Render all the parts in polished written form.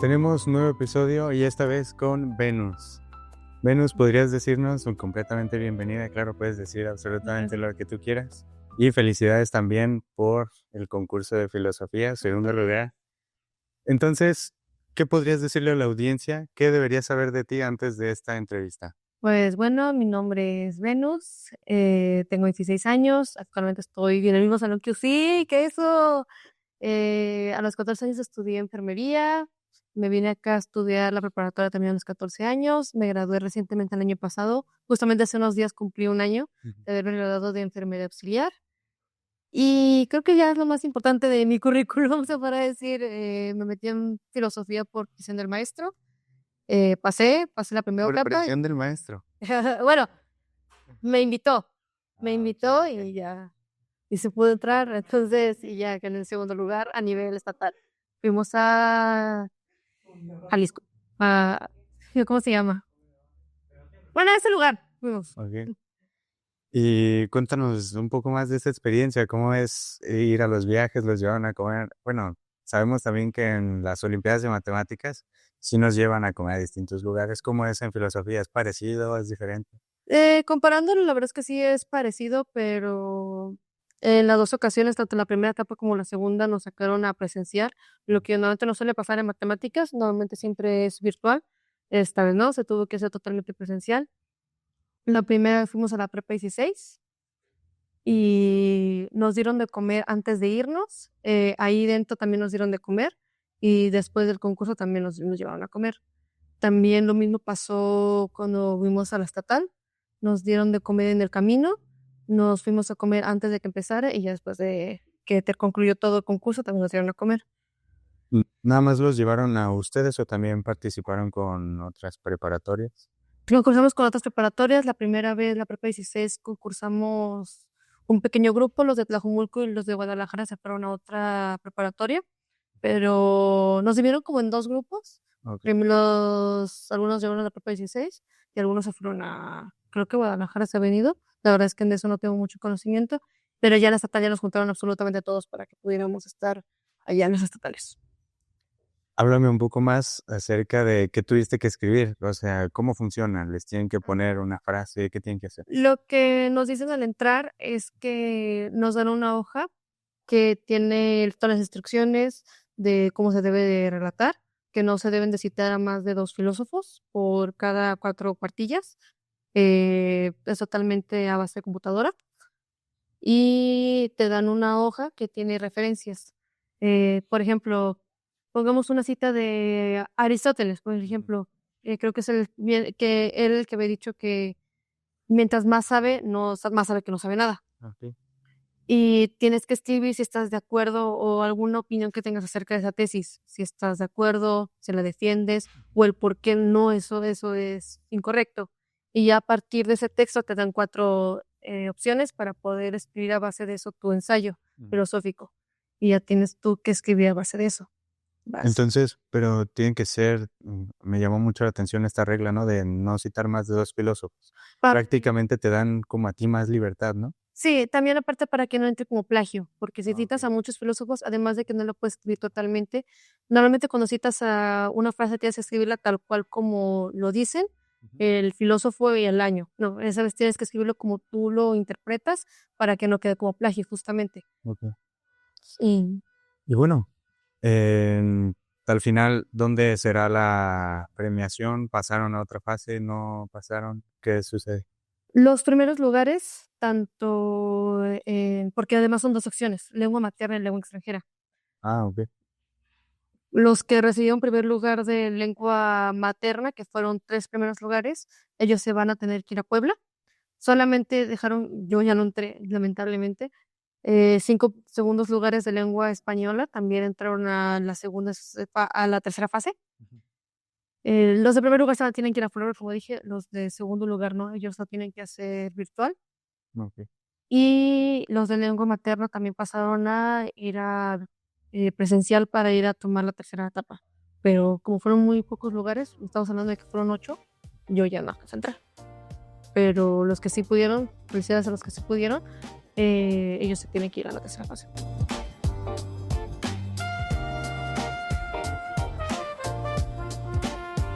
Tenemos un nuevo episodio y esta vez con Venus. Venus, ¿podrías decirnos completamente bienvenida? Claro, puedes decir absolutamente lo que tú quieras. Y felicidades también por el concurso de filosofía, segundo lugar. Entonces, ¿qué podrías decirle a la audiencia? ¿Qué debería saber de ti antes de esta entrevista? Pues bueno, mi nombre es Venus, tengo 16 años, actualmente estoy en el mismo salón que sí, que eso. A los 14 años estudié enfermería, me vine acá a estudiar la preparatoria también a los 14 años, me gradué recientemente el año pasado, justamente hace unos días cumplí un año de haberme graduado de enfermería auxiliar. Y creo que ya es lo más importante de mi currículum, se podrá decir, me metí en filosofía por decisión del maestro, pasé la primera Por etapa. presión del maestro. Bueno, me invitó ok. y ya, y se pudo entrar, entonces, y ya gané el segundo lugar a nivel estatal. Fuimos a Jalisco, a, ¿cómo se llama? Bueno, a ese lugar fuimos. Ok. Y cuéntanos un poco más de esta experiencia, ¿cómo es ir a los viajes? ¿Los llevan a comer? Bueno, sabemos también que en las Olimpiadas de Matemáticas sí nos llevan a comer a distintos lugares. ¿Cómo es en filosofía? ¿Es parecido? ¿Es diferente? Comparándolo, la verdad es que sí es parecido, pero en las dos ocasiones, tanto en la primera etapa como la segunda, nos sacaron a presenciar, lo que normalmente no suele pasar en matemáticas, normalmente siempre es virtual. Esta vez no, se tuvo que hacer totalmente presencial. La primera vez fuimos a la prepa 16 y nos dieron de comer antes de irnos. Ahí dentro también nos dieron de comer y después del concurso también nos llevaron a comer. También lo mismo pasó cuando fuimos a la estatal. Nos dieron de comer en el camino. Nos fuimos a comer antes de que empezara y ya después de que concluyó todo el concurso también nos dieron a comer. ¿Nada más los llevaron a ustedes o también participaron con otras preparatorias? Concursamos con otras preparatorias. La primera vez, la prepa 16, concursamos un pequeño grupo. Los de Tlajumulco y los de Guadalajara se fueron a otra preparatoria, pero nos dividieron como en dos grupos. Ok. Algunos llevaron a la prepa 16 y algunos se fueron a, creo que Guadalajara se ha venido. La verdad es que en eso no tengo mucho conocimiento, pero ya en la estatal ya nos juntaron absolutamente todos para que pudiéramos estar allá en las estatales. Háblame un poco más acerca de qué tuviste que escribir, o sea, cómo funciona, les tienen que poner una frase, qué tienen que hacer. Lo que nos dicen al entrar es que nos dan una hoja que tiene todas las instrucciones de cómo se debe de relatar, que no se deben de citar a más de 2 filósofos por cada 4 cuartillas. Es totalmente a base de computadora. Y te dan una hoja que tiene referencias. Por ejemplo, pongamos una cita de Aristóteles, por ejemplo. Creo que es que él el que había dicho que mientras más sabe, más sabe que no sabe nada. Okay. Y tienes que escribir si estás de acuerdo o alguna opinión que tengas acerca de esa tesis, si estás de acuerdo, si la defiendes o el por qué no eso es incorrecto. Y ya a partir de ese texto te dan 4 opciones para poder escribir a base de eso tu ensayo filosófico. Y ya tienes tú que escribir a base de eso. Entonces, pero tienen que ser, me llamó mucho la atención esta regla, ¿no? De no citar más de 2 filósofos. Prácticamente te dan como a ti más libertad, ¿no? Sí, también aparte para que no entre como plagio, porque si Ah, citas ok. a muchos filósofos, además de que no lo puedes escribir totalmente, normalmente cuando citas a una frase tienes que escribirla tal cual como lo dicen el filósofo y el año. No, esa vez tienes que escribirlo como tú lo interpretas para que no quede como plagio, justamente. Ok. Y Y bueno, en- al final, ¿dónde será la premiación? ¿Pasaron a otra fase? ¿No pasaron? ¿Qué sucede? los primeros lugares, tanto, porque además son 2 opciones, lengua materna y lengua extranjera. Ah, ok. Los que recibieron primer lugar de lengua materna, que fueron 3 primeros lugares, ellos se van a tener que ir a Puebla. Solamente dejaron, yo ya no entré, lamentablemente, 5 segundos lugares de lengua española también entraron a a la tercera fase. Los de primer lugar se tienen que ir a Puebla, como dije, los de segundo lugar no, ellos lo tienen que hacer virtual. Ok. Y los de lengua materna también pasaron a ir a presencial para ir a tomar la tercera etapa. Pero como fueron muy pocos lugares, estamos hablando de que fueron 8, yo ya no alcancé a entrar. Pero los que sí pudieron, felicidades a los que sí pudieron, ellos se tienen que ir a la tercera fase.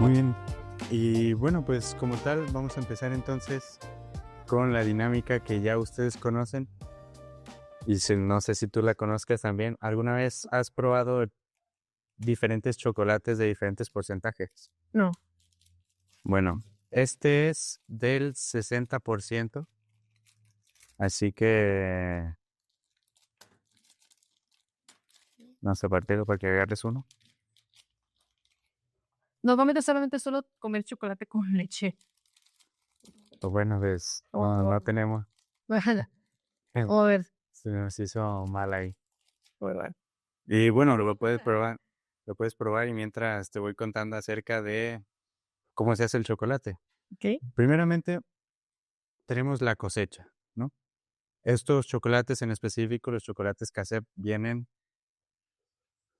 Muy bien. Y bueno, pues como tal, vamos a empezar entonces con la dinámica que ya ustedes conocen. Y no sé si tú la conozcas también. ¿Alguna vez has probado diferentes chocolates de diferentes porcentajes? No. Bueno, este es del 60%, así que no sé, partido para que agarres uno. Normalmente solamente solo comer chocolate con leche. O bueno, pues O, no o, tenemos. o a ver. Se nos hizo mal ahí. Bueno. Y bueno, lo puedes probar. Lo puedes probar y mientras te voy contando acerca de cómo se hace el chocolate. Ok. Primeramente, tenemos la cosecha, ¿no? Estos chocolates en específico, los chocolates Casep, vienen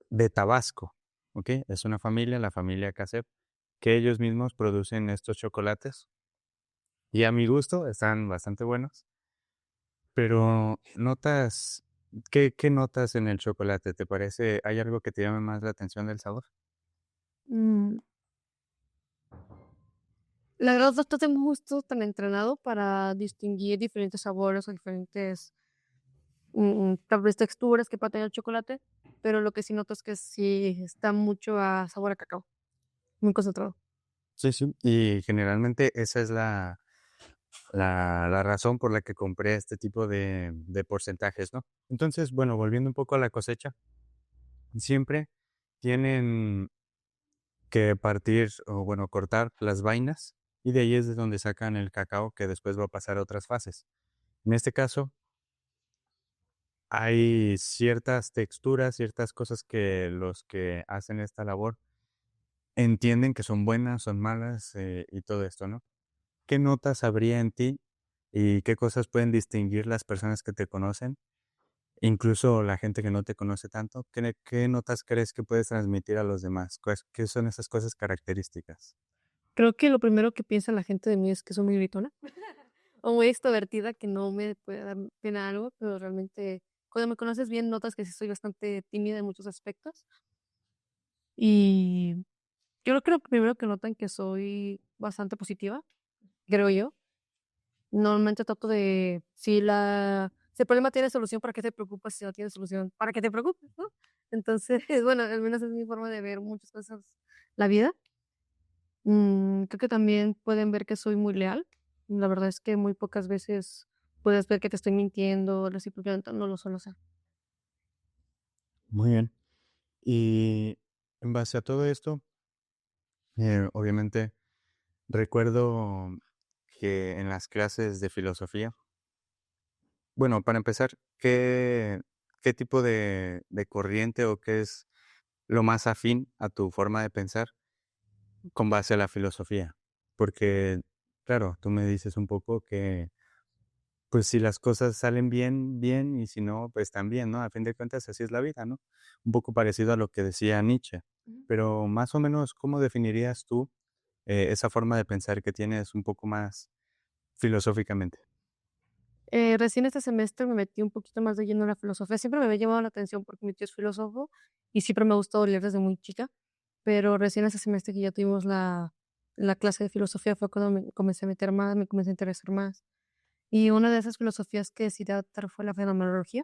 de Tabasco, ¿ok? Es una familia, la familia Casep, que ellos mismos producen estos chocolates. Y a mi gusto están bastante buenos. Pero notas, ¿qué notas en el chocolate? ¿Te parece, hay algo que te llame más la atención del sabor? Mm, la verdad no tengo un gusto tan entrenado para distinguir diferentes sabores o diferentes, tal vez texturas que pueda tener el chocolate, pero lo que sí noto es que sí está mucho a sabor a cacao, muy concentrado. Sí, sí. Y generalmente esa es la razón por la que compré este tipo de porcentajes, ¿no? Entonces, bueno, volviendo un poco a la cosecha, siempre tienen que partir o, bueno, cortar las vainas y de ahí es de donde sacan el cacao que después va a pasar a otras fases. En este caso, hay ciertas texturas, ciertas cosas que los que hacen esta labor entienden que son buenas, son malas y todo esto, ¿no? ¿Qué notas habría en ti y qué cosas pueden distinguir las personas que te conocen, incluso la gente que no te conoce tanto? ¿Qué notas crees que puedes transmitir a los demás? ¿Qué son esas cosas características? Creo que lo primero que piensa la gente de mí es que soy muy gritona o muy extrovertida, que no me puede dar pena algo, pero realmente cuando me conoces bien notas que sí soy bastante tímida en muchos aspectos. Y yo creo que primero que notan que soy bastante positiva, creo yo. Normalmente trato de, si el problema tiene solución, ¿para qué te preocupas? Si no tiene solución, ¿para qué te preocupes, no? Entonces, bueno, al menos es mi forma de ver muchas cosas, la vida. Creo que también pueden ver que soy muy leal. La verdad es que muy pocas veces puedes ver que te estoy mintiendo, recíprocamente no lo suelo hacer. Muy bien. Y en base a todo esto, obviamente recuerdo que en las clases de filosofía, bueno, para empezar, ¿qué tipo de corriente o qué es lo más afín a tu forma de pensar con base a la filosofía? Porque, claro, tú me dices un poco que, pues si las cosas salen bien, bien, y si no, pues también, ¿no? A fin de cuentas, así es la vida, ¿no? Un poco parecido a lo que decía Nietzsche. Ujú. Pero más o menos, ¿cómo definirías tú esa forma de pensar que tienes un poco más filosóficamente? Recién este semestre me metí un poquito más de lleno en la filosofía. Siempre me había llamado la atención porque mi tío es filósofo y siempre me ha gustado leer desde muy chica, pero recién este semestre que ya tuvimos la clase de filosofía fue cuando me comencé a meter más, me comencé a interesar más. Y una de esas filosofías que decidí adoptar fue la fenomenología,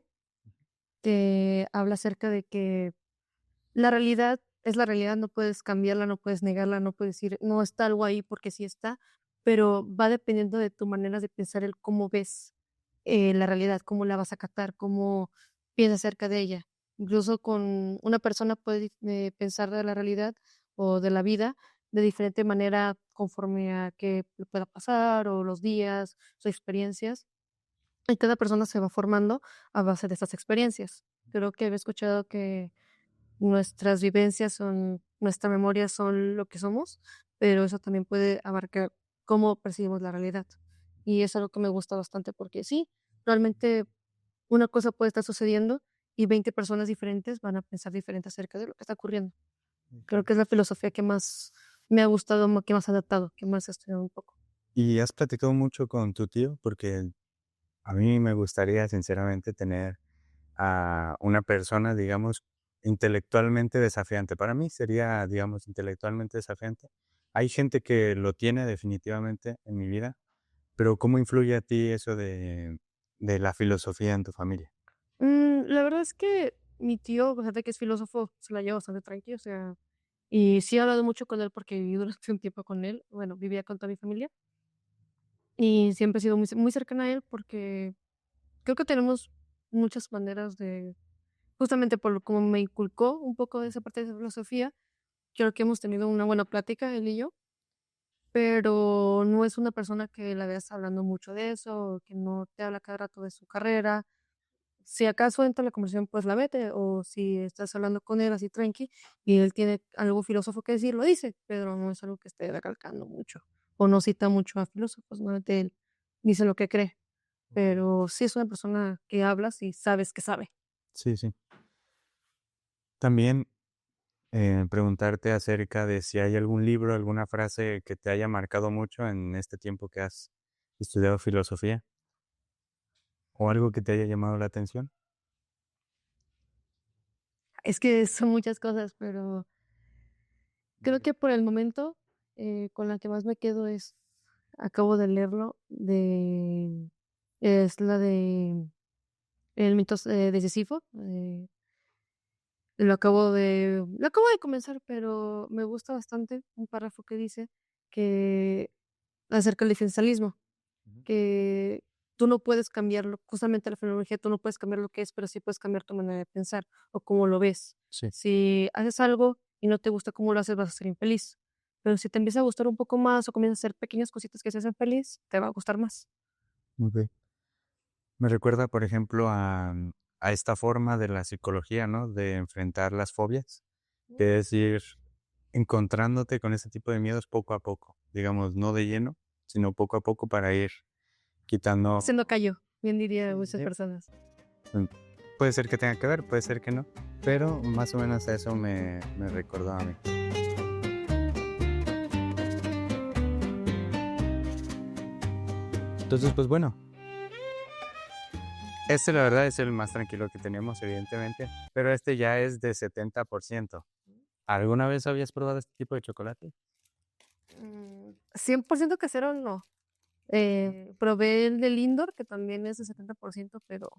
que habla acerca de que la realidad es la realidad, no puedes cambiarla, no puedes negarla, no puedes decir, no está algo ahí porque sí está, pero va dependiendo de tu manera de pensar el cómo ves la realidad, cómo la vas a captar, cómo piensas acerca de ella. Incluso con una persona puede pensar de la realidad o de la vida de diferente manera conforme a qué le pueda pasar o los días, sus experiencias. Y cada persona se va formando a base de estas experiencias. Creo que había escuchado que nuestras vivencias son nuestra memoria son lo que somos, pero eso también puede abarcar cómo percibimos la realidad. Y es algo que me gusta bastante porque sí, realmente una cosa puede estar sucediendo y 20 personas diferentes van a pensar diferente acerca de lo que está ocurriendo. Creo que es la filosofía que más me ha gustado, que más he adaptado, que más he estudiado un poco. ¿Y has platicado mucho con tu tío? Porque a mí me gustaría sinceramente tener a una persona, digamos, intelectualmente desafiante. Para mí sería, digamos, intelectualmente desafiante Hay gente que lo tiene definitivamente en mi vida, pero ¿cómo influye a ti eso de la filosofía en tu familia? La verdad es que mi tío, a pesar de que es filósofo, se la lleva bastante tranqui, o sea, y sí he hablado mucho con él porque viví durante un tiempo con él, bueno, vivía con toda mi familia, y siempre he sido muy cercana a él porque creo que tenemos muchas maneras de justamente por lo como me inculcó un poco de esa parte de filosofía, creo que hemos tenido una buena plática él y yo, pero no es una persona que la veas hablando mucho de eso, o que no te habla cada rato de su carrera. Si acaso entra la conversación, pues la mete, o si estás hablando con él así tranqui y él tiene algo filósofo que decir, lo dice, pero no es algo que esté recalcando mucho, o no cita mucho a filósofos, normalmente él dice lo que cree, Okey. pero sí es una persona que hablas y sabes que sabe. Sí, sí. También, preguntarte acerca de si hay algún libro, alguna frase que te haya marcado mucho en este tiempo que has estudiado filosofía, o algo que te haya llamado la atención. Es que son muchas cosas, pero creo que por el momento, con la que más me quedo es acabo de leerlo, es la de El mito, de Sísifo, lo acabo de comenzar, pero me gusta bastante un párrafo que dice que acerca del existencialismo, Ujú. que tú no puedes cambiarlo, justamente la fenomenología, tú no puedes cambiar lo que es, pero sí puedes cambiar tu manera de pensar o cómo lo ves. Sí, Si haces algo y no te gusta cómo lo haces, vas a ser infeliz, pero si te empieza a gustar un poco más o comienzas a hacer pequeñas cositas que te hacen feliz, te va a gustar más. okey. Me recuerda, por ejemplo, a esta forma de la psicología, ¿no? De enfrentar las fobias, que es ir encontrándote con ese tipo de miedos poco a poco, digamos, no de lleno, sino poco a poco para ir Se no quitando. cayó, bien diría Sí, sí, muchas sí. personas. Mm, puede ser que tenga que ver, puede ser que no, pero más o menos a eso me recordó a mí. Entonces, pues bueno, este la verdad es el más tranquilo que tenemos, evidentemente, pero este ya es de 70%. ¿Alguna vez habías probado este tipo de chocolate? 100% casero no. No. Probé el de Lindor, que también es de 70%, pero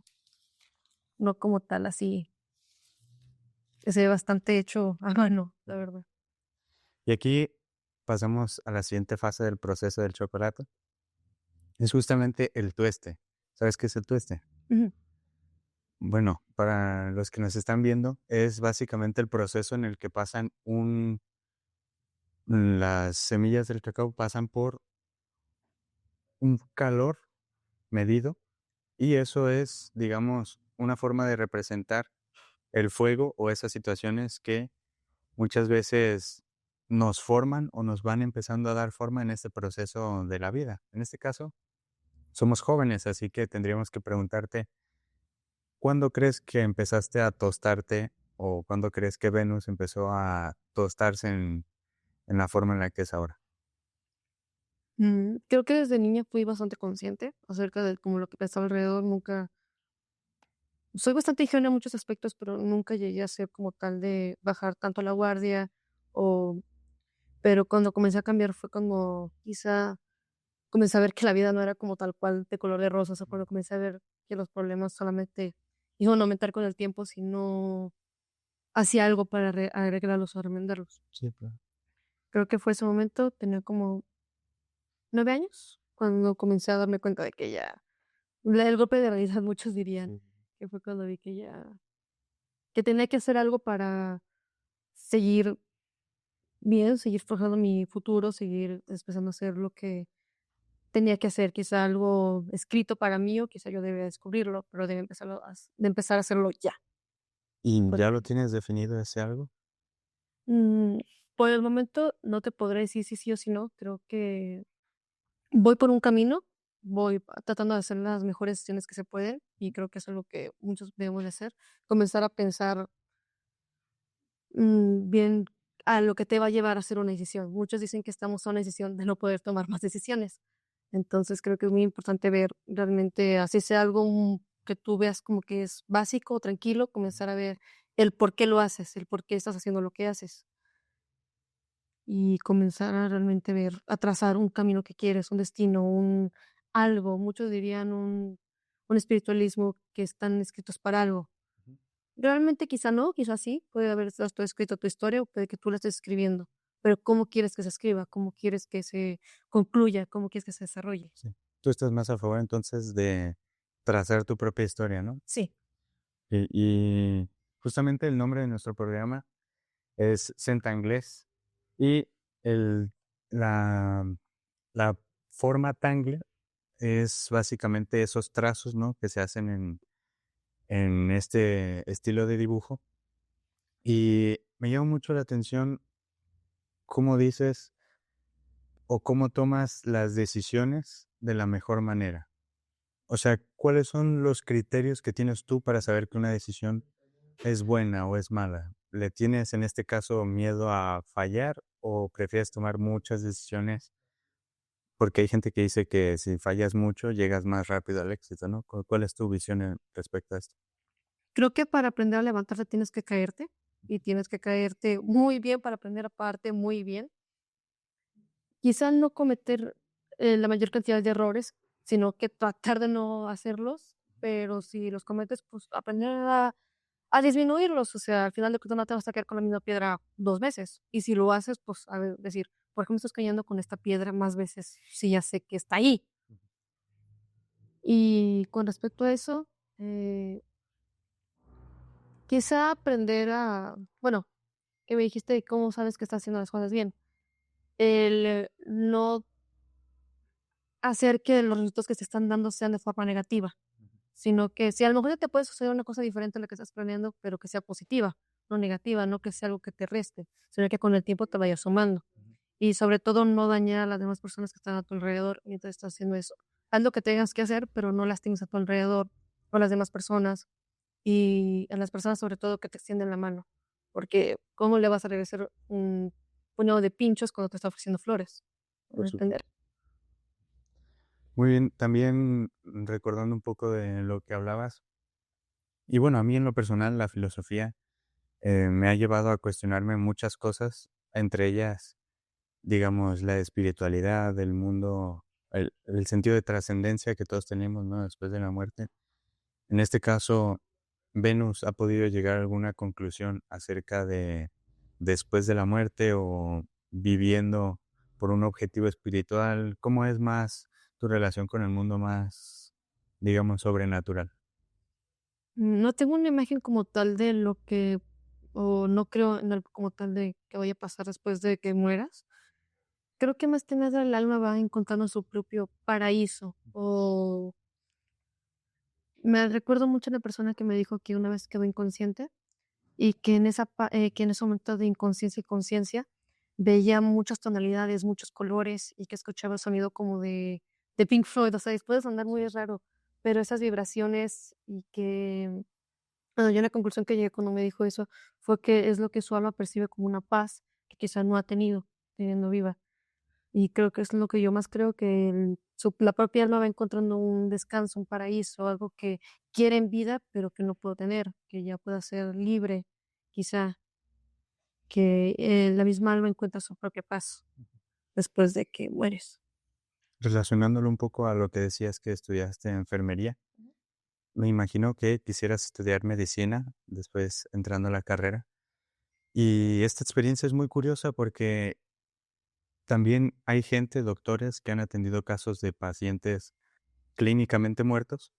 no como tal así, que se ve bastante hecho a mano, la Ujú. verdad. Y aquí pasamos a la siguiente fase del proceso del chocolate. Es justamente el tueste. ¿Sabes qué es el tueste? Ujú. Bueno, para los que nos están viendo, es básicamente el proceso en el que las semillas del cacao pasan por un calor medido y eso es, digamos, una forma de representar el fuego o esas situaciones que muchas veces nos forman o nos van empezando a dar forma en este proceso de la vida. En este caso, somos jóvenes, así que tendríamos que preguntarte, ¿cuándo crees que empezaste a tostarte o cuándo crees que Venus empezó a tostarse en la forma en la que es ahora? Creo que desde niña fui bastante consciente acerca de como lo que pensaba alrededor, nunca soy bastante ingenua en muchos aspectos, pero nunca llegué a ser como tal de bajar tanto la guardia o pero cuando comencé a cambiar fue como quizá comencé a ver que la vida no era como tal cual de color de rosas, o cuando comencé a ver que los problemas solamente iban a aumentar con el tiempo si no hacía algo para arreglarlos o remediarlos. Sí, claro. Creo que fue ese momento, tenía como 9 años, cuando comencé a darme cuenta de que ya el golpe de realidad, muchos dirían, Sí. que fue cuando vi que ya que tenía que hacer algo para seguir bien, seguir forjando mi futuro, seguir empezando a hacer lo que tenía que hacer, quizá algo escrito para mí, o quizá yo debía descubrirlo, pero de empezar a hacerlo ya. ¿Y Por ya lo tienes definido ese algo? mm, por el momento no te podré decir si sí o si no, creo que voy por un camino, voy tratando de hacer las mejores decisiones que se pueden, y creo que eso es lo que muchos debemos de hacer, comenzar a pensar, bien a lo que te va a llevar a hacer una decisión. Muchos dicen que estamos a una decisión de no poder tomar más decisiones. Entonces, creo que es muy importante ver realmente, así sea algo, que tú veas como que es básico o tranquilo, comenzar a ver el por qué lo haces, el por qué estás haciendo lo que haces. y comenzar a realmente ver, a trazar un camino que quieres, un destino, un algo. Muchos dirían un espiritualismo que están escritos para algo. Ujú. Realmente quizá no, quizá sí, puede haber estás tú escrito tu historia o puede que tú la estés escribiendo, pero ¿cómo quieres que se escriba? ¿Cómo quieres que se concluya? ¿Cómo quieres que se desarrolle? Sí. Tú estás más a favor entonces de trazar tu propia historia, ¿no? Sí. Y justamente el nombre de nuestro programa es Centanglés y el, la, la forma Tangle es básicamente esos trazos, ¿no? Que se hacen en este estilo de dibujo. Y me llama mucho la atención cómo dices o cómo tomas las decisiones de la mejor manera. O sea, ¿cuáles son los criterios que tienes tú para saber que una decisión es buena o es mala? ¿Le tienes en este caso miedo a fallar o prefieres tomar muchas decisiones? Porque hay gente que dice que si fallas mucho llegas más rápido al éxito, ¿no? ¿Cuál es tu visión respecto a esto? Creo que para aprender a levantarte tienes que caerte y tienes que caerte muy bien para aprender a pararte muy bien. Quizá no cometer, la mayor cantidad de errores, sino que tratar de no hacerlos, pero si los cometes, pues, aprender a disminuirlos, o sea, al final de cuentas no te vas a caer con la misma piedra 2 veces, y si lo haces, pues, a ver, decir: "¿Por qué me estás cayendo con esta piedra más veces si ya sé que está ahí?". Y con respecto a eso, eh, quizá aprender a bueno, que me dijiste de cómo sabes que estás haciendo las cosas bien, el no hacer que los resultados que se están dando sean de forma negativa, sino que si a lo mejor ya te puede suceder una cosa diferente a la que estás planeando, pero que sea positiva, no negativa, no que sea algo que te reste, sino que con el tiempo te vaya sumando. Ujú. Y sobre todo no dañar a las demás personas que están a tu alrededor mientras estás haciendo eso. Haz lo que tengas que hacer, pero no lastimes a tu alrededor o a las demás personas y a las personas sobre todo que te extienden la mano, porque ¿cómo le vas a regresar un puñado de pinchos cuando te está ofreciendo flores? Por ¿Me entender? supuesto. Muy bien, también recordando un poco de lo que hablabas, y bueno, a mí en lo personal la filosofía me ha llevado a cuestionarme muchas cosas, entre ellas, digamos, la espiritualidad, el mundo, el sentido de trascendencia que todos tenemos, ¿no? Después de la muerte. En este caso, Venus ha podido llegar a alguna conclusión acerca de después de la muerte o viviendo por un objetivo espiritual. ¿Cómo es más tu relación con el mundo más, digamos, sobrenatural? No tengo una imagen como tal de lo que o no creo en algo como tal de que vaya a pasar después de que mueras. Creo que más que nada el alma va encontrando su propio paraíso, o me recuerdo mucho a una persona que me dijo que una vez quedó inconsciente y que en que en ese momento de inconsciencia y conciencia veía muchas tonalidades, muchos colores y que escuchaba el sonido como de Pink Floyd, o sea, puede sonar muy raro, pero esas vibraciones y que bueno, yo la conclusión que llegué cuando me dijo eso fue que es lo que su alma percibe como una paz que quizá no ha tenido teniendo viva. Y creo que es lo que yo más creo que la propia alma va encontrando un descanso, un paraíso, algo que quiere en vida, pero que no puedo tener, que ya pueda ser libre, quizá, que la misma alma encuentra su propia paz después de que mueres. Relacionándolo un poco a lo que decías que estudiaste enfermería, me imagino que quisieras estudiar medicina después entrando a la carrera. Y esta experiencia es muy curiosa porque también hay gente, doctores, que han atendido casos de pacientes clínicamente muertos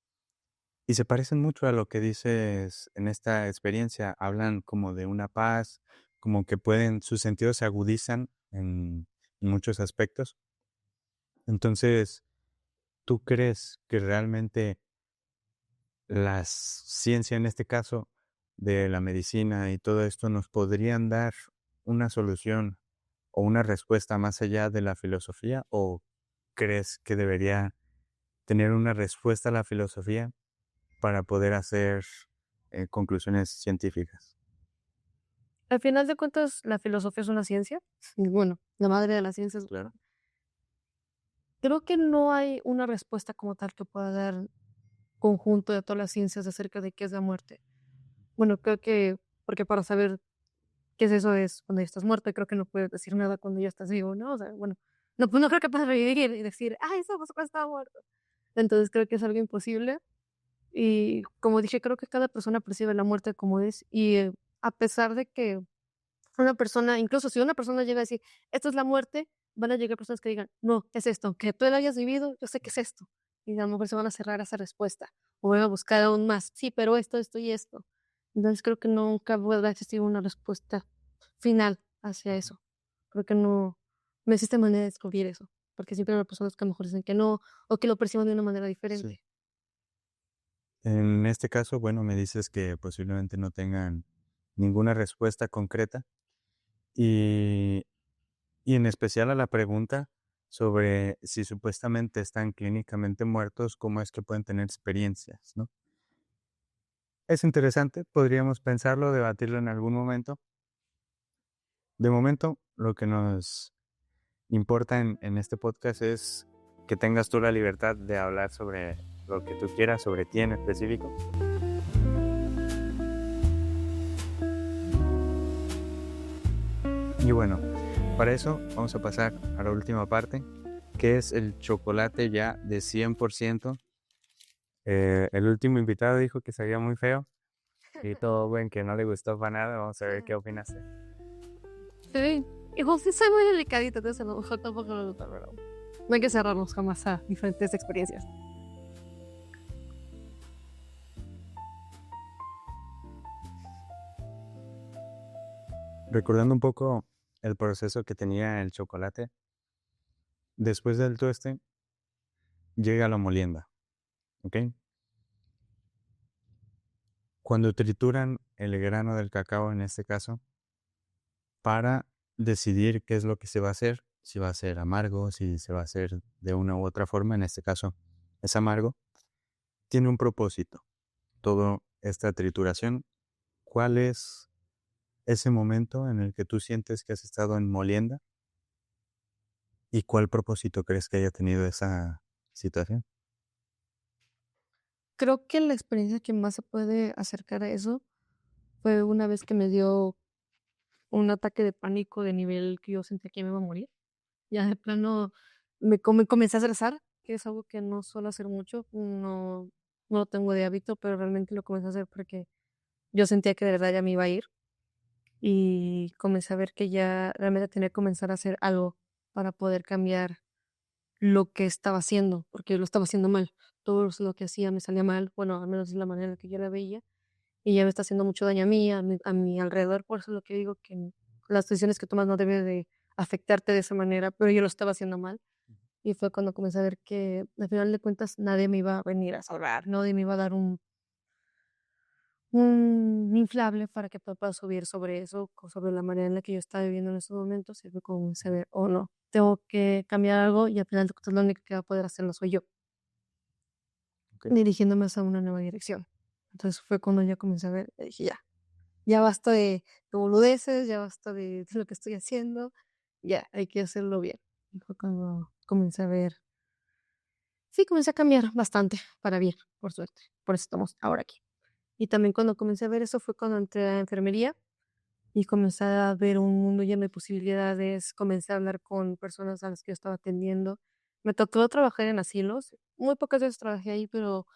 y se parecen mucho a lo que dices en esta experiencia. Hablan como de una paz, como que pueden, sus sentidos se agudizan en muchos aspectos. Entonces, ¿tú crees que realmente la ciencia, en este caso, de la medicina y todo esto, nos podrían dar una solución o una respuesta más allá de la filosofía? ¿O crees que debería tener una respuesta a la filosofía para poder hacer conclusiones científicas? Al final de cuentas, la filosofía es una ciencia, y bueno, la madre de las ciencias. Claro. Creo que no hay una respuesta como tal que pueda dar conjunto de todas las ciencias acerca de qué es la muerte. Bueno, creo que porque para saber ¿qué es eso? Es cuando ya estás muerto y creo que no puedes decir nada cuando ya estás vivo, ¿no? O sea, bueno, no, pues no creo que puedas revivir y decir, ah, eso pasó cuando estaba muerto. Entonces creo que es algo imposible. Y como dije, creo que cada persona percibe la muerte como es. Y a pesar de que una persona, incluso si una persona llega a decir, esto es la muerte, van a llegar personas que digan, no, ¿qué es esto? Que tú lo hayas vivido, yo sé qué es esto. Y a lo mejor se van a cerrar a esa respuesta. O van a buscar aún más, sí, pero esto y esto. Entonces creo que nunca va a existir una respuesta final hacia eso. Creo que no existe manera de descubrir eso. Porque siempre hay personas que a lo mejor dicen que no, o que lo perciban de una manera Sí. diferente. En este caso, bueno, me dices que posiblemente no tengan ninguna respuesta concreta y, y en especial a la pregunta sobre si supuestamente están clínicamente muertos, ¿cómo es que pueden tener experiencias, no? Es interesante, podríamos pensarlo, debatirlo en algún momento. De momento, lo que nos importa en este podcast es que tengas tú la libertad de hablar sobre lo que tú quieras, sobre ti en específico. Y bueno, para eso vamos a pasar a la última parte, que es el chocolate ya de 100%. El último invitado dijo que sabía muy feo y todo buen que no le gustó para nada. Vamos a ver qué opinaste. Sí, igual sí soy muy delicadita, entonces a lo mejor tampoco me gusta, pero no hay que cerrarnos jamás a diferentes experiencias. Recordando un poco el proceso que tenía el chocolate, después del tueste llega la molienda, ¿ok? Cuando trituran el grano del cacao, en este caso, para decidir qué es lo que se va a hacer, si va a ser amargo, si se va a hacer de una u otra forma, en este caso es amargo, tiene un propósito. Toda esta trituración, ¿cuál es ese momento en el que tú sientes que has estado en molienda y cuál propósito crees que haya tenido esa situación? Creo que la experiencia que más se puede acercar a eso fue una vez que me dio un ataque de pánico de nivel que yo sentía que me iba a morir. Ya de plano me comencé a estresar, que es algo que no suelo hacer mucho, no lo tengo de hábito, pero realmente lo comencé a hacer porque yo sentía que de verdad ya me iba a ir y comencé a ver que ya realmente tenía que comenzar a hacer algo para poder cambiar lo que estaba haciendo, porque lo estaba haciendo mal. Todo lo que hacía me salía mal, bueno, al menos es la manera en la que yo la veía, y ya me está haciendo mucho daño a mí, a mi alrededor. Por eso es lo que digo que las decisiones que tomas no deben de afectarte de esa manera, pero yo lo estaba haciendo mal. Y fue cuando comencé a ver que, al final de cuentas, nadie me iba a venir a salvar, nadie me iba a dar un inflable para que pueda subir sobre eso, sobre la manera en la que yo estaba viviendo en esos momentos. Y fue como comencé a ver, oh no, tengo que cambiar algo y al final de cuentas, lo único que va a poder hacerlo soy yo, Okay. dirigiéndome hacia una nueva dirección. Entonces fue cuando ya comencé a ver, y dije, ya basta de boludeces, ya basta de lo que estoy haciendo, ya, hay que hacerlo bien. Y fue cuando comencé a ver, sí, comencé a cambiar bastante para bien, por suerte. Por eso estamos ahora aquí. Y también cuando comencé a ver eso fue cuando entré a enfermería y comencé a ver un mundo lleno de posibilidades, comencé a hablar con personas a las que yo estaba atendiendo. Me tocó trabajar en asilos, muy pocas veces trabajé ahí, pero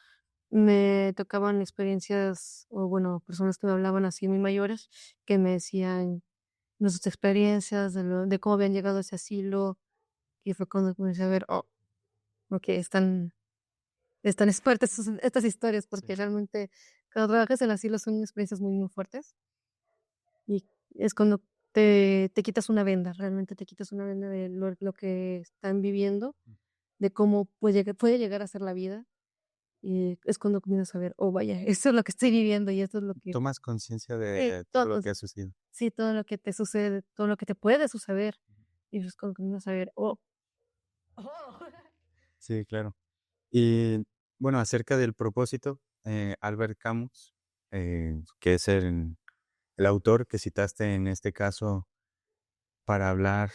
me tocaban experiencias, o bueno, personas que me hablaban así muy mayores, que me decían de sus experiencias, de cómo habían llegado a ese asilo, y fue cuando comencé a ver, oh, ok, están es fuertes estas historias, Sí. porque realmente cuando trabajas en asilo son experiencias muy, muy fuertes, y es cuando te quitas una venda, realmente te quitas una venda de lo que están viviendo, de cómo puede llegar a ser la vida. Y es cuando comienzas a ver, oh, vaya, esto es lo que estoy viviendo y esto es lo que Tomas conciencia de todo lo todo, que ha sucedido. sí, todo lo que te sucede, todo lo que te puede suceder. Y es cuando comienzas a ver, oh, oh. Sí, claro. Y bueno, acerca del propósito, Albert Camus, que es el autor que citaste en este caso para hablar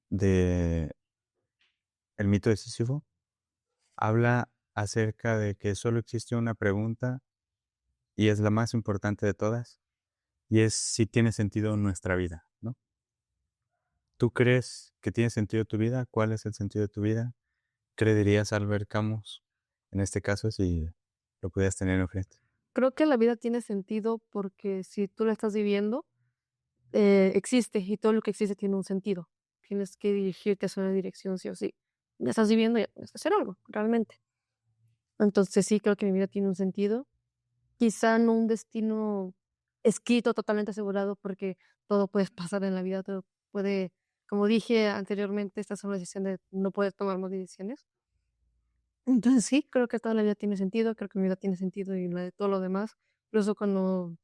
de el mito de Sísifo, habla acerca de que solo existe una pregunta y es la más importante de todas, y es si tiene sentido nuestra vida, ¿no? ¿Tú crees que tiene sentido tu vida? ¿Cuál es el sentido de tu vida? ¿Qué le dirías a Albert Camus en este caso si lo pudieras tener enfrente? Creo que la vida tiene sentido porque si tú la estás viviendo, existe y todo lo que existe tiene un sentido. Tienes que dirigirte hacia una dirección sí o sí. Ya estás viviendo, ya tienes que hacer algo, realmente. Entonces sí, creo que mi vida tiene un sentido. Quizá no un destino escrito, totalmente asegurado, porque todo puede pasar en la vida, todo puede, como dije anteriormente, estas son las decisiones, no puedes tomar más decisiones. Entonces sí, creo que toda la vida tiene sentido, creo que mi vida tiene sentido y la de todo lo demás. Incluso cuando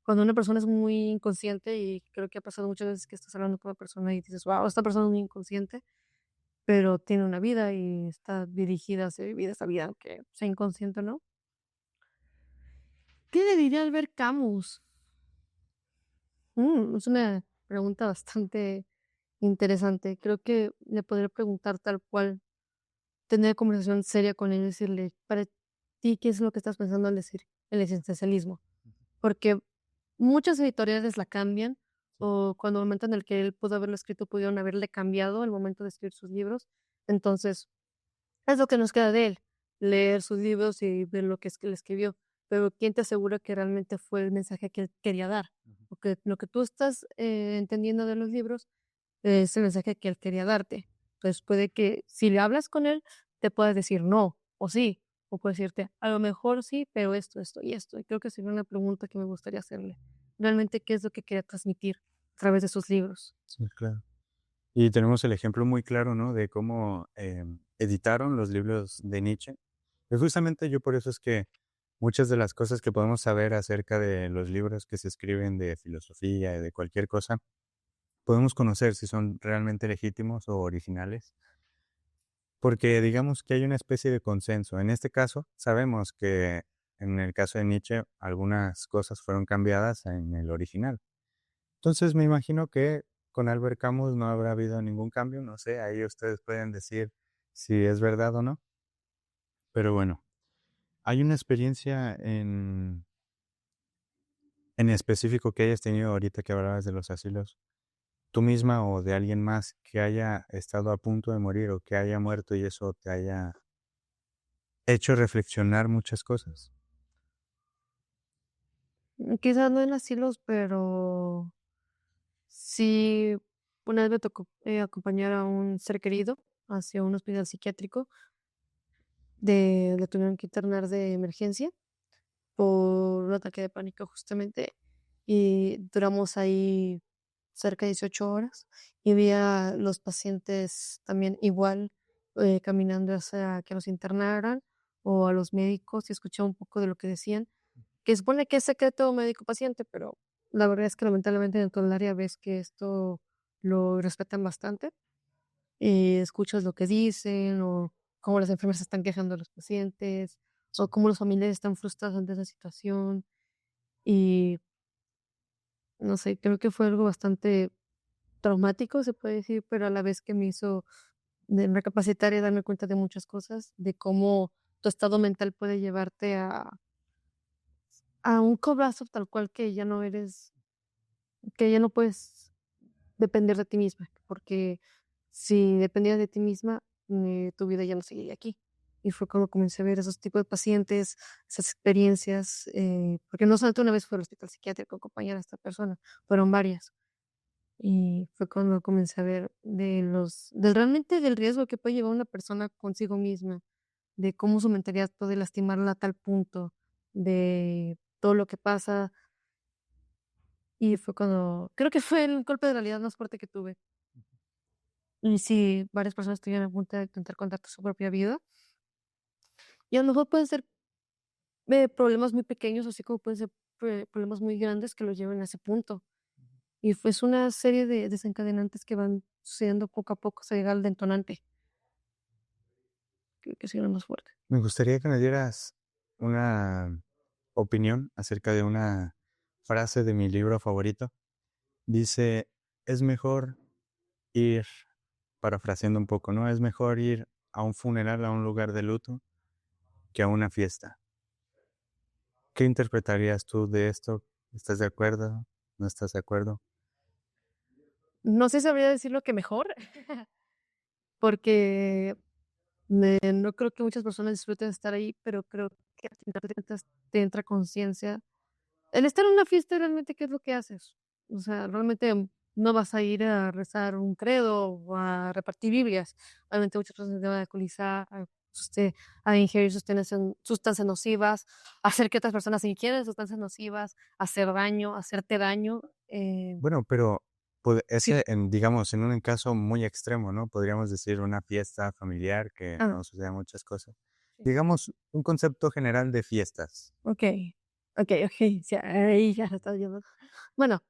una persona es muy inconsciente, y creo que ha pasado muchas veces que estás hablando con una persona y dices: "Guau, esta persona es muy inconsciente", pero tiene una vida y está dirigida hacia vivir esa vida, aunque sea inconsciente o no. ¿Qué le diría a Albert Camus? Es una pregunta bastante interesante. Creo que le podría preguntar tal cual, tener conversación seria con él y decirle: "Para ti, ¿qué es lo que estás pensando al decir el existencialismo?". Porque muchas editoriales la cambian, Sí, o cuando el momento en el que él pudo haberlo escrito, pudieron haberle cambiado al momento de escribir sus libros. Entonces, es lo que nos queda de él, leer sus libros y ver lo que es que él escribió. Pero, ¿quién te asegura que realmente fue el mensaje que él quería dar? ujú. Porque lo que tú estás, entendiendo de los libros es el mensaje que él quería darte. Entonces, puede que si le hablas con él, te pueda decir no, o sí, o puede decirte, a lo mejor sí, pero esto y esto. Y creo que sería una pregunta que me gustaría hacerle. Realmente, ¿qué es lo que quería transmitir a través de sus libros? Sí, claro. Y tenemos el ejemplo muy claro, ¿no? De cómo editaron los libros de Nietzsche. Y justamente yo por eso es que muchas de las cosas que podemos saber acerca de los libros que se escriben de filosofía y de cualquier cosa, podemos conocer si son realmente legítimos o originales, porque digamos que hay una especie de consenso. En este caso, sabemos que en el caso de Nietzsche algunas cosas fueron cambiadas en el original. Entonces me imagino que con Albert Camus no habrá habido ningún cambio, no sé, ahí ustedes pueden decir si es verdad o no, pero bueno, ¿hay una experiencia en específico que hayas tenido ahorita que hablabas de los asilos, tú misma o de alguien más que haya estado a punto de morir o que haya muerto y eso te haya hecho reflexionar muchas cosas? Quizás no en asilos, pero sí, una vez me tocó, acompañar a un ser querido hacia un hospital psiquiátrico, le tuvieron que internar de emergencia por un ataque de pánico, justamente, y duramos ahí cerca de 18 horas, y vi a los pacientes también igual, caminando hacia que los internaran, o a los médicos, y escuché un poco de lo que decían, que supone que es secreto médico-paciente, pero la verdad es que lamentablemente dentro del área ves que esto lo respetan bastante, y escuchas lo que dicen, o cómo las enfermeras se están quejando de los pacientes, o cómo los familiares están frustrados ante esa situación. Y no sé, creo que fue algo bastante traumático, se puede decir, pero a la vez que me hizo recapacitar y darme cuenta de muchas cosas, de cómo tu estado mental puede llevarte a un cobrazo tal cual, que ya no puedes depender de ti misma, porque si dependías de ti misma, tu vida ya no seguiría aquí. Y fue cuando comencé a ver esos tipos de pacientes, esas experiencias, porque no solamente una vez fue al hospital psiquiátrico a acompañar a esta persona, fueron varias. Y fue cuando comencé a ver del realmente del riesgo que puede llevar una persona consigo misma, de cómo su mentalidad puede lastimarla a tal punto, de todo lo que pasa. Y fue cuando creo que fue el golpe de realidad más fuerte que tuve. Y sí, varias personas estuvieron a punto de intentar contarte su propia vida. Y a lo mejor pueden ser, problemas muy pequeños, así como pueden ser problemas muy grandes que los lleven a ese punto. Y fue es una serie de desencadenantes que van sucediendo poco a poco hasta llegar al detonante, que es lo más fuerte. Me gustaría que me dieras una opinión acerca de una frase de mi libro favorito. Dice, es mejor ir, parafraseando un poco, ¿no? Es mejor ir a un funeral, a un lugar de luto, que a una fiesta. ¿Qué interpretarías tú de esto? ¿Estás de acuerdo? ¿No estás de acuerdo? No sé si sabría decir lo que mejor, porque no creo que muchas personas disfruten estar ahí, pero creo que al final de cuentas te entra conciencia. El estar en una fiesta realmente, ¿qué es lo que haces? O sea, realmente no vas a ir a rezar un credo o a repartir Biblias. Obviamente muchas personas se van a alcoholizar, usted, a ingerir sustancias nocivas, a hacer que otras personas ingieran sustancias nocivas, hacer daño, hacerte daño. Bueno, pero Sí, ese, digamos, en un caso muy extremo, ¿no? Podríamos decir una fiesta familiar que ah, no suceden muchas cosas. sí. Digamos, un concepto general de fiestas. Okey, okey, sí, ahí ya lo estás viendo. Bueno,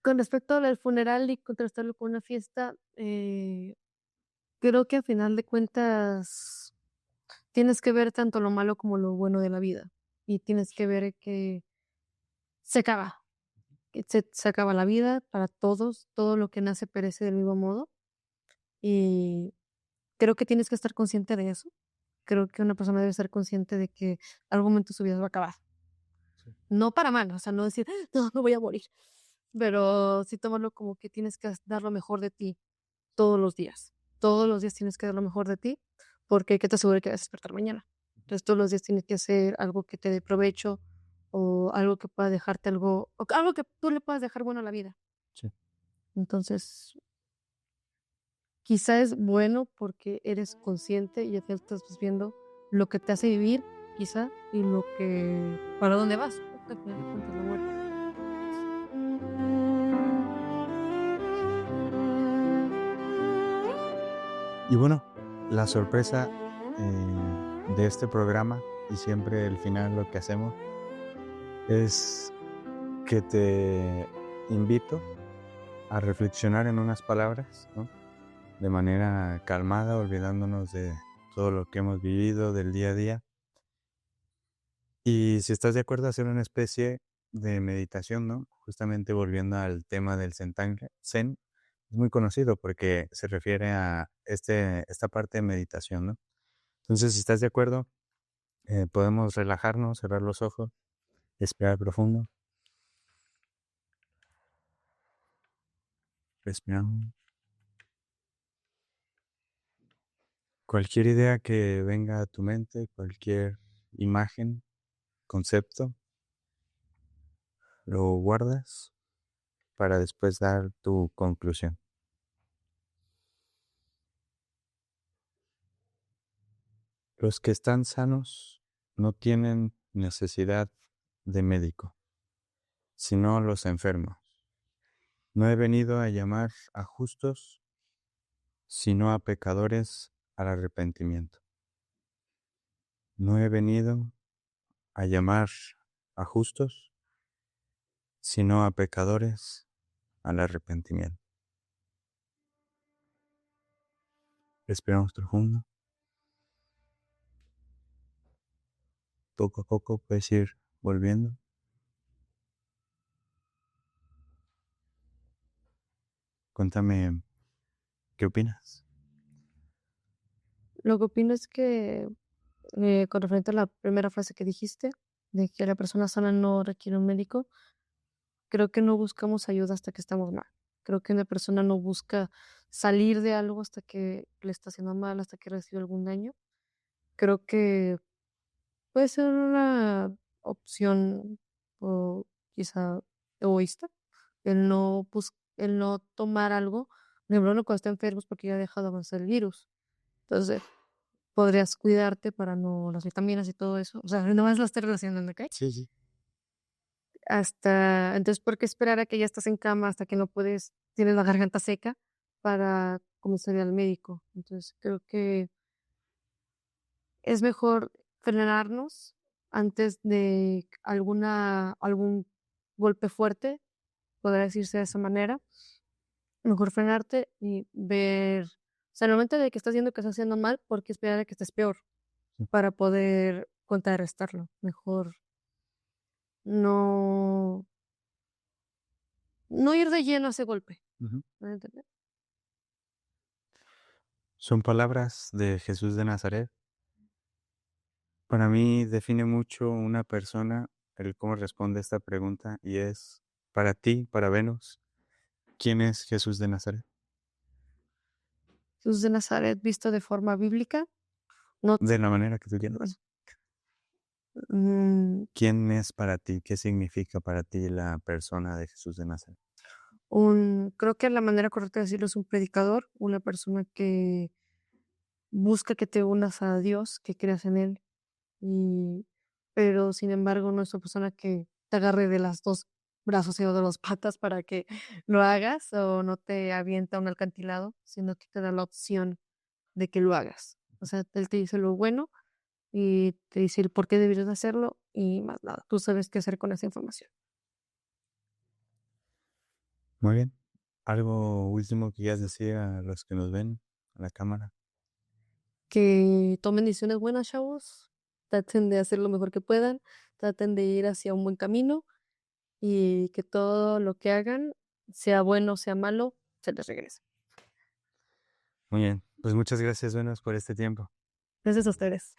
con respecto al funeral y contrastarlo con una fiesta, creo que a final de cuentas tienes que ver tanto lo malo como lo bueno de la vida, y tienes que ver que se acaba, que se acaba la vida para todos, todo lo que nace perece del mismo modo, y creo que tienes que estar consciente de eso. Creo que una persona debe estar consciente de que algún momento su vida va a acabar. Sí. No para mal, o sea, no decir: "No, me voy a morir", pero sí tomarlo como que tienes que dar lo mejor de ti todos los días. Todos los días tienes que dar lo mejor de ti, porque qué te asegura que vas a despertar mañana. Entonces, todos los días tienes que hacer algo que te dé provecho, o algo que pueda dejarte algo o algo que tú le puedas dejar bueno a la vida. Sí. Entonces, quizá es bueno porque eres consciente y ya te estás viendo lo que te hace vivir, quizá, y lo que para dónde vas, ¿no? Al final de cuentas, la muerte. Y bueno, la sorpresa de este programa y siempre el final lo que hacemos es que te invito a reflexionar en unas palabras, ¿no? De manera calmada, olvidándonos de todo lo que hemos vivido del día a día. Y si estás de acuerdo, hacer una especie de meditación, ¿no? Justamente volviendo al tema del Zen, es muy conocido porque se refiere a esta parte de meditación, ¿no? Entonces, si estás de acuerdo, podemos relajarnos, cerrar los ojos, respirar profundo, respiramos. Cualquier idea que venga a tu mente, cualquier imagen, concepto, lo guardas para después dar tu conclusión. Los que están sanos no tienen necesidad de médico, sino los enfermos. No he venido a llamar a justos, sino a pecadores al arrepentimiento. No he venido a llamar a justos, sino a pecadores al arrepentimiento. Respiramos profundo. Poco a poco puedes ir volviendo. Cuéntame, ¿qué opinas? Lo que opino es que, con referente a la primera frase que dijiste, de que la persona sana no requiere un médico, creo que no buscamos ayuda hasta que estamos mal. Creo que una persona no busca salir de algo hasta que le está haciendo mal, hasta que recibe algún daño. Creo que puede ser una opción, o quizá egoísta, el no tomar algo. Por ejemplo, uno cuando está enfermo es porque ya ha dejado avanzar el virus. Entonces, podrías cuidarte para no las vitaminas y todo eso. O sea, nomás lo estoy relacionando, ¿okey? Sí, sí. Hasta entonces, ¿por qué esperar a que ya estás en cama hasta que no puedes tienes la garganta seca para comenzar a ir al médico? Entonces, creo que es mejor frenarnos antes de algún golpe fuerte, podría decirse de esa manera. Mejor frenarte y ver, o sea, en el momento de que estás viendo que estás haciendo mal, ¿por qué esperar a que estés peor Sí. para poder contrarrestarlo? Mejor no no ir de lleno a ese golpe, Ujú. ¿me doy a entender? Son palabras de Jesús de Nazaret. Para mí define mucho una persona el cómo responde esta pregunta y es, para ti, para Venus, ¿quién es Jesús de Nazaret? Jesús de Nazaret visto de forma bíblica, no, De la manera que tú quieras. mm, ¿Quién es para ti? ¿Qué significa para ti la persona de Jesús de Nazaret? creo que la manera correcta de decirlo es un predicador, una persona que busca que te unas a Dios, que creas en Él, y, pero sin embargo no es una persona que te agarre de las dos brazos y de las patas para que lo hagas o no te avienta a un alcantilado, sino que te da la opción de que lo hagas. O sea, Él te dice lo bueno y te dice el por qué deberías de hacerlo y más nada. Tú sabes qué hacer con esa información. Muy bien. ¿Algo último que quieras decir a los que nos ven, a la cámara? Que tomen decisiones buenas, chavos. Traten de hacer lo mejor que puedan. Traten de ir hacia un buen camino y que todo lo que hagan, sea bueno o sea malo, se les regrese. Muy bien. Pues muchas gracias, Venus, por este tiempo. Gracias a ustedes.